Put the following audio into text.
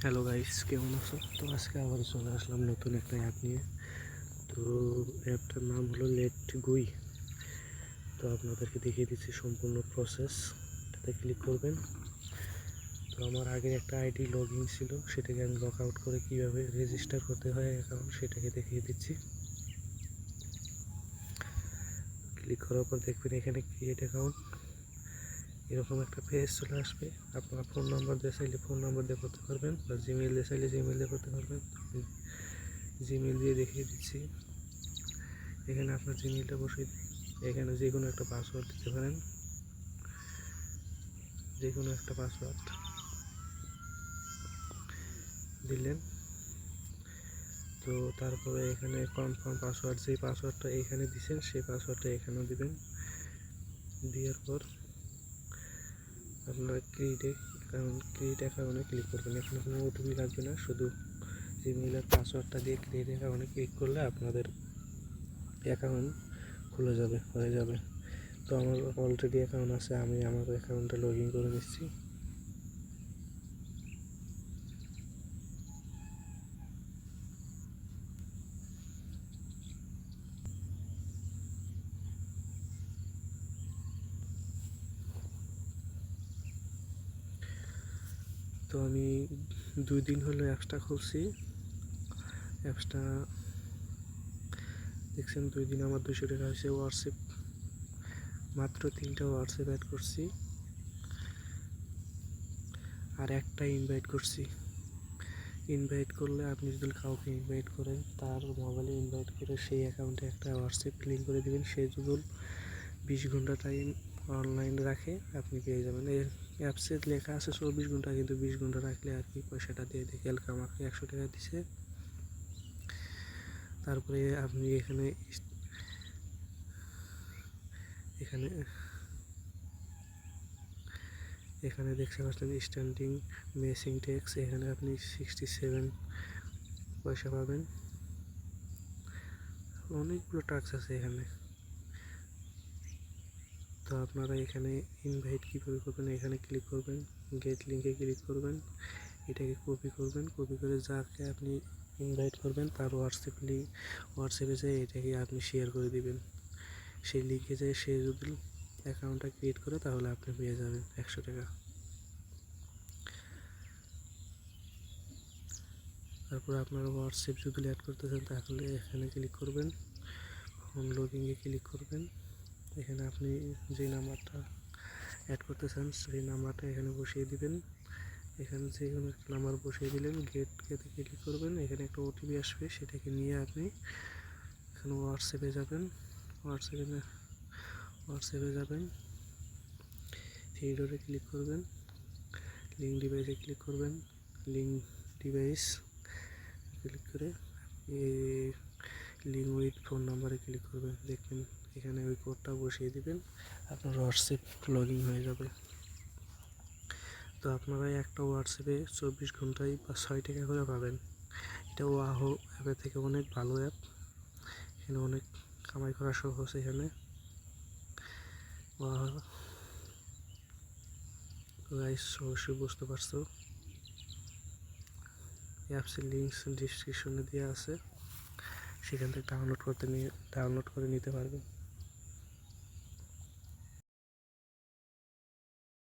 Hello guys, কেমন আছো? তো আজকে আবার চলে আসলাম নতুন একটা অ্যাপ নিয়ে। তো অ্যাপটার নাম হলো লেট গুই। তো আপনাদেরকে দেখিয়ে দিচ্ছি সম্পূর্ণ প্রসেস। এটাতে ক্লিক করবেন। তো আমার আগের একটা আইডি লগ ইন ছিল, সেটাকে আমি লগ আউট করে কীভাবে রেজিস্টার করতে হয় অ্যাকাউন্ট সেটাকে দেখিয়ে দিচ্ছি। ক্লিক করার পর দেখবেন এখানে ক্রিয়েট অ্যাকাউন্ট, এরকম একটা পেজ চলে আসবে। আপনার ফোন নাম্বার দিয়ে চাইলে ফোন নাম্বার দিয়ে করতে পারবেন, বা জিমেইল দিয়ে চাইলে জিমেইল দিয়ে করতে পারবেন। জিমেইল দিয়ে দেখিয়ে দিচ্ছি। এখানে আপনার জিমেইলটা বসিয়ে এখানে যে কোনো একটা পাসওয়ার্ড দিতে পারেন, যে কোনো একটা পাসওয়ার্ড দিলেন। তো তারপরে এখানে কনফার্ম পাসওয়ার্ড, যেই পাসওয়ার্ডটা এখানে দিচ্ছেন সেই পাসওয়ার্ডটা এখানেও দিবেন। দেওয়ার পর আপনারা ক্রিয়েট অ্যাকাউন্টে ক্লিক করবেন। এখানে কোনো ওটিপি লাগবে না, শুধু জিমেইলের পাসওয়ার্ডটা দিয়ে ক্রিয়েট অ্যাকাউন্টে ক্লিক করলে আপনাদের অ্যাকাউন্ট খুলে যাবে, হয়ে যাবে। তো আমার অলরেডি অ্যাকাউন্ট আছে, আমি আমার অ্যাকাউন্টে লগ ইন করে নিচ্ছি। তো আমি 2 দিন হলো অ্যাপসটা খুলছি। অ্যাপসটা দেখছেন 2 দিন আমার 200 টাকা হয়েছে। হোয়াটসঅ্যাপ মাত্র 3টা হোয়াটসঅ্যাপ অ্যাড করছি, আর একটা ইনভাইট করছি। ইনভাইট করলে আপনি যদি কাউকে ইনভাইট করেন, তার মোবাইলে ইনভাইট করে সেই অ্যাকাউন্টে একটা হোয়াটসঅ্যাপ লিঙ্ক করে দেবেন। সে যদি 20 ঘন্টা টাইম অনলাইন রাখে আপনি পেয়ে যাবেন। এই অ্যাপসে লেখা আছে 24 ঘন্টা, কিন্তু 20 ঘন্টা রাখলে আর কি পয়সাটা দিয়ে দেখে কালকে আমাকে 100 টাকা দিছে। তারপরে আপনি এখানে এখানে এখানে দেখতে পাচ্ছেন স্ট্যান্ডিং মেসিং ট্যাক্স, এখানে আপনি 67 পয়সা পাবেন। অনেকগুলো ট্যাক্স আছে এখানে। তো আপনারা এখানে ইনভাইট কীভাবে করবেন, এখানে ক্লিক করবেন, গেট লিঙ্কে ক্লিক করবেন, এটাকে কপি করবেন। কপি করে যাকে আপনি ইনভাইট করবেন তার হোয়াটসঅ্যাপে যেয়ে এটাকে আপনি শেয়ার করে দিবেন। সেই লিঙ্কে যেয়ে সে যদি অ্যাকাউন্টটা ক্রিয়েট করে তাহলে আপনি পেয়ে যাবেন 100 টাকা। তারপর আপনারা হোয়াটসঅ্যাপ যদি অ্যাড করতে চান তাহলে এখানে ক্লিক করবেন, হোম লগইনে ক্লিক করবেন। এখানে আপনি যে নাম্বারটা অ্যাড করতে চান সেই নাম্বারটা এখানে বসিয়ে দিবেন। এখানে যে কোনো একটা নাম্বার বসিয়ে দিলেন, গেটে ক্লিক করবেন। এখানে একটা ওটিপি আসবে, সেটাকে নিয়ে আপনি এখানে হোয়াটসঅ্যাপে যাবেন, থ্রি ডটে ক্লিক করবেন, লিঙ্ক ডিভাইসে ক্লিক করবেন। লিঙ্ক ডিভাইস ক্লিক করে লিঙ্ক উইথ ফোন নাম্বারে ক্লিক করবেন। দেখবেন এখানে ওই কোডটা বসিয়ে দিবেন, আপনার হোয়াটসঅ্যাপ লগ ইন হয়ে যাবে। তো আপনারা একটা হোয়াটসঅ্যাপে 24 ঘন্টায় বা 6 টাকা করে পাবেন। এটা ওয়াহো অ্যাপের থেকে অনেক ভালো অ্যাপ। এখানে অনেক কামাই করা সহজ। এখানে ওয়াহো গাইস অবশ্যই বুঝতে পারছো। অ্যাপসের লিঙ্ক ডিসক্রিপশনে দেওয়া আছে, সেখান থেকে ডাউনলোড করে নিতে পারবেন।